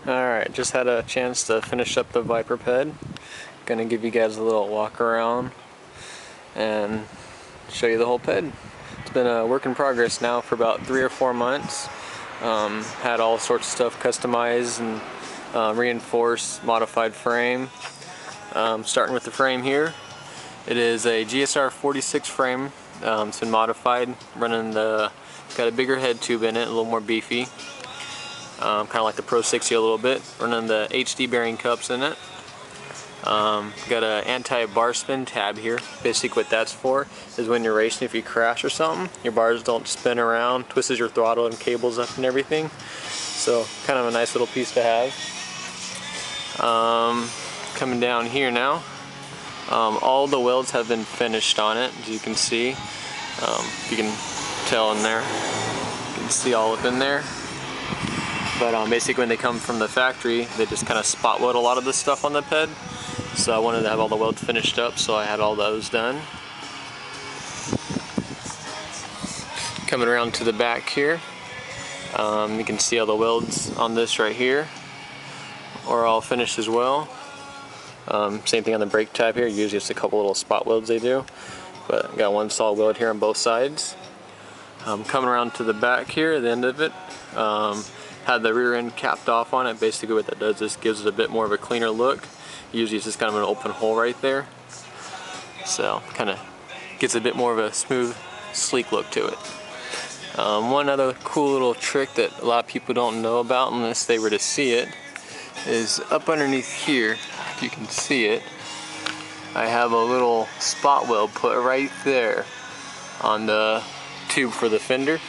Alright, just had a chance to finish up the Viper Ped. Gonna give you guys a little walk around and show you the whole ped. It's been a work in progress now for about 3 or 4 months. Had all sorts of stuff customized and reinforced, modified frame. Starting with the frame here. It is a GSR46 frame. It's been modified, got a bigger head tube in it, a little more beefy. Kind of like the Pro 60 a little bit. Running the HD bearing cups in it. Got an anti-bar spin tab here. Basically what that's for is when you're racing, if you crash or something, your bars don't spin around, twists your throttle and cables up and everything. So kind of a nice little piece to have. Coming down here now. All the welds have been finished on it, as you can see. You can tell in there. You can see all up in there. But basically when they come from the factory, they just kind of spot weld a lot of this stuff on the ped. So I wanted to have all the welds finished up, so I had all those done. Coming around to the back here, you can see all the welds on this right here are all finished as well. Same thing on the brake tab here, usually it's a couple little spot welds they do. But I got one solid weld here on both sides. Coming around to the back here, the end of it, had the rear end capped off on it. Basically what that does is gives it a bit more of a cleaner look. Usually it's just kind of an open hole right there. So kind of gives a bit more of a smooth, sleek look to it. One other cool little trick that a lot of people don't know about unless they were to see it is up underneath here, if you can see it, I have a little spot weld put right there on the tube for the fender.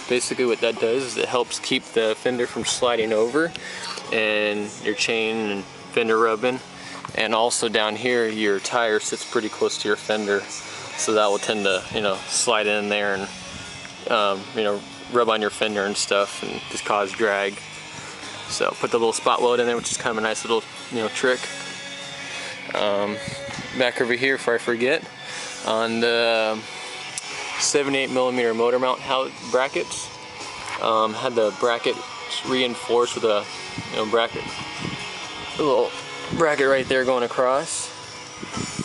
Basically what that does is it helps keep the fender from sliding over and your chain and fender rubbing. And also down here your tire sits pretty close to your fender, so that will tend to, slide in there and rub on your fender and stuff and just cause drag. So put the little spot weld in there, which is kind of a nice little trick. Back over here, before I forget, on the 78mm motor mount brackets, had the bracket reinforced with a little bracket right there going across.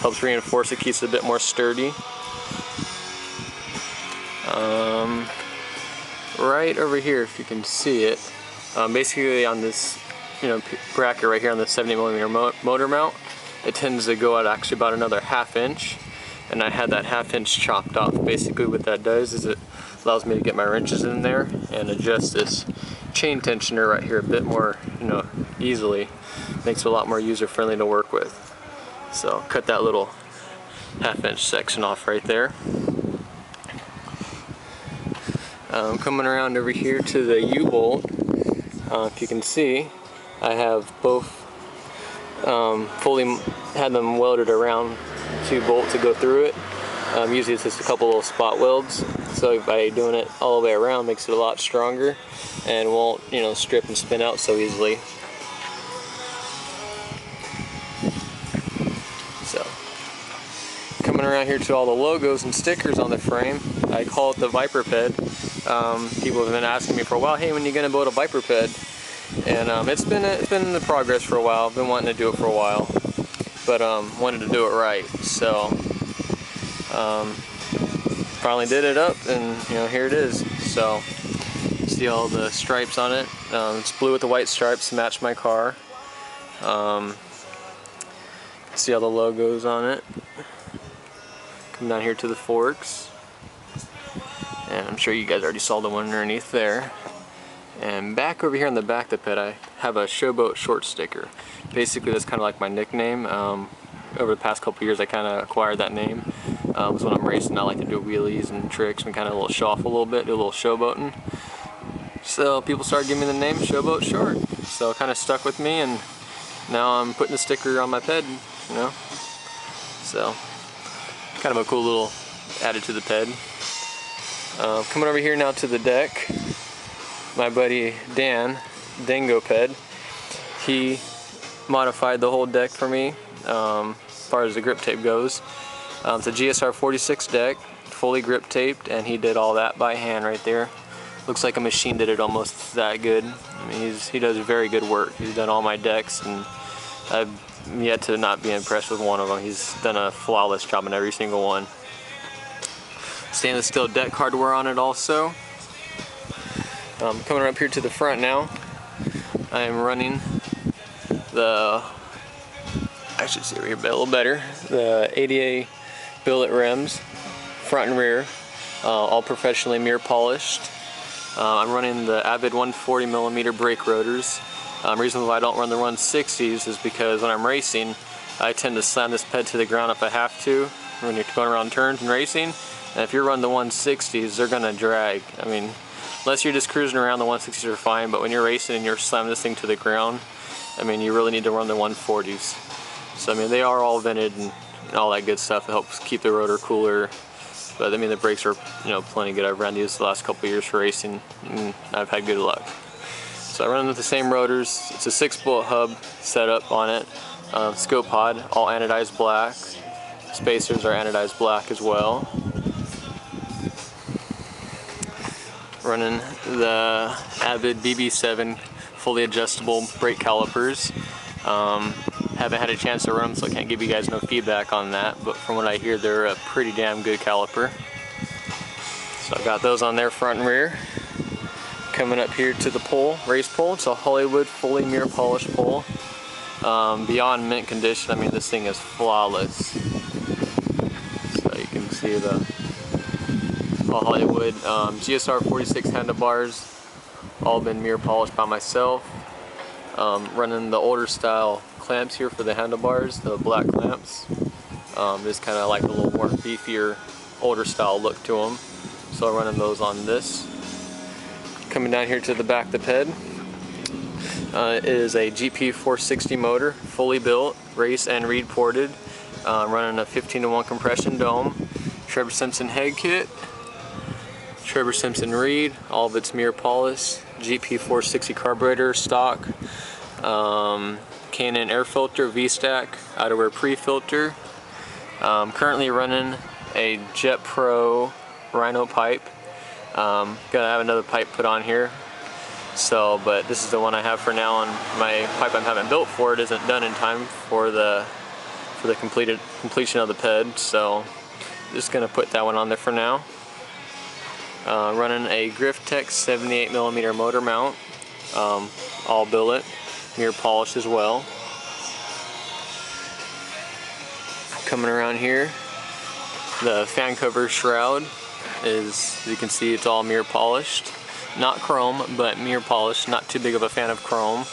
Helps reinforce it, keeps it a bit more sturdy. Right over here, if you can see it, basically on this bracket right here on the 70mm motor mount, it tends to go out actually about another 1/2 inch. And I had that 1/2 inch chopped off. Basically what that does is it allows me to get my wrenches in there and adjust this chain tensioner right here a bit more easily. Makes it a lot more user friendly to work with. So cut that little 1/2 inch section off right there. Coming around over here to the U-bolt, if you can see, I have both fully had them welded around 2 bolts to go through it. Usually it's just a couple little spot welds, so by doing it all the way around makes it a lot stronger and won't strip and spin out so easily. So coming around here to all the logos and stickers on the frame, I call it the Viper Ped. People have been asking me for a while, hey, when are you going to build a Viper Ped? And it's been in the progress for a while. I've been wanting to do it for a while, but wanted to do it right. So finally did it up, and here it is. So see all the stripes on it. It's blue with the white stripes to match my car. See all the logos on it. Come down here to the forks, and I'm sure you guys already saw the one underneath there. And back over here on the back of the ped, I have a Showboat short sticker. Basically that's kind of like my nickname. Over the past couple years I kind of acquired that name. Because when I'm racing I like to do wheelies and tricks and kind of show off a little bit, do a little showboating. So people started giving me the name Showboat Short. So it kind of stuck with me, and now I'm putting a sticker on my ped, So kind of a cool little added to the ped. Coming over here now to the deck, my buddy Dan, Go-Ped, he modified the whole deck for me as far as the grip tape goes. It's a GSR46 deck, fully grip taped, and he did all that by hand right there. looks like a machine did it almost that good. I mean, he does very good work. He's done all my decks, and I've yet to not be impressed with one of them. He's done a flawless job on every single one. Stainless steel deck hardware on it also. Coming up here to the front now, I am running the, I should see right here a little better, the ADA billet rims, front and rear, all professionally mirror polished. I'm running the Avid 140mm brake rotors. Reason why I don't run the 160s is because when I'm racing, I tend to slam this ped to the ground if I have to when you're going around turns and racing. And if you're running the 160s, they're gonna drag. I mean, unless you're just cruising around, the 160s are fine, but when you're racing and you're slamming this thing to the ground, I mean, you really need to run the 140s. So I mean, they are all vented and all that good stuff. It helps keep the rotor cooler. But I mean, the brakes are, you know, plenty good. I've ran these the last couple of years for racing, and I've had good luck. So I run with the same rotors. It's a 6-bullet hub setup on it. Scope pod, all anodized black. Spacers are anodized black as well. Running the Avid BB7 fully adjustable brake calipers. Haven't had a chance to run them, so I can't give you guys no feedback on that, but from what I hear, they're a pretty damn good caliper. So I've got those on there front and rear. Coming up here to the pole, race pole. It's a Hollywood fully mirror polished pole. Beyond mint condition. I mean, this thing is flawless. So you can see the Hollywood GSR46 handlebars, all been mirror polished by myself. Running the older style clamps here for the handlebars, the black clamps. Just kind of like a little more beefier, older style look to them. So I'm running those on this. Coming down here to the back of the ped is a GP460 motor, fully built, race and reed ported. Running a 15-to-1 compression dome, Trevor Simpson head kit, Trevor Simpson reed, all of its mirror polish, GP460 carburetor stock, K&N air filter, V-stack, outerwear pre-filter. Currently running a Jet Pro Rhino pipe. Gonna have another pipe put on here. So, but this is the one I have for now, and my pipe I'm having built for it isn't done in time for the completion of the ped. So, just gonna put that one on there for now. Running a Griftech 78mm motor mount, all billet, mirror polished as well. Coming around here, the fan cover Shroud is, you can see, it's all mirror polished. Not chrome, but mirror polished. Not too big of a fan of chrome.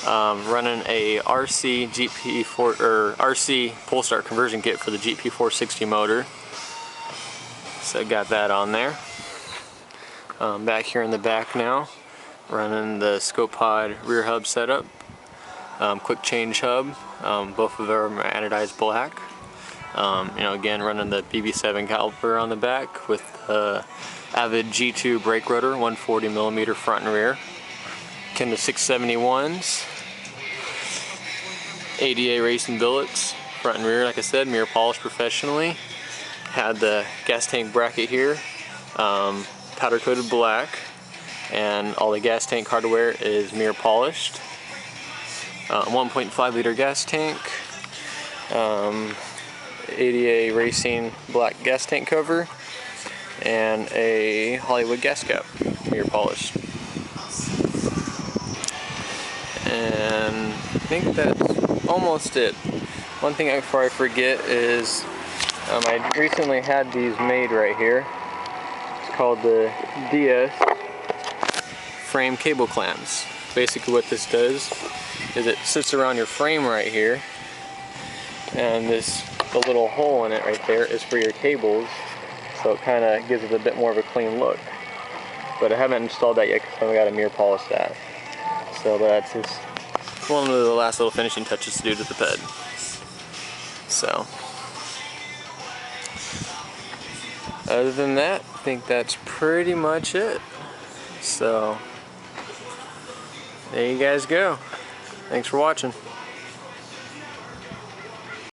Running a RC pull start conversion kit for the GP460 motor. So got that on there. Back here in the back now, running the scope pod rear hub setup, quick change hub. Both of them are anodized black. You know, again, running the BB7 caliper on the back with Avid G2 brake rotor, 140mm front and rear. Akin to 671s. ADA racing billets, front and rear, like I said, mirror polished professionally. Had the gas tank bracket here, powder coated black, and all the gas tank hardware is mirror polished. 1.5 liter gas tank, ADA racing black gas tank cover, and a Hollywood gas cap, mirror polished. And I think that's almost it. One thing before I forget is I recently had these made right here. It's called the DS frame cable clamps. Basically what this does is it sits around your frame right here, and the little hole in it right there is for your cables, so it kind of gives it a bit more of a clean look. But I haven't installed that yet because I've got to mirror polish that. So that's just one of the last little finishing touches to do to the ped. So, other than that, I think that's pretty much it. So, there you guys go. Thanks for watching.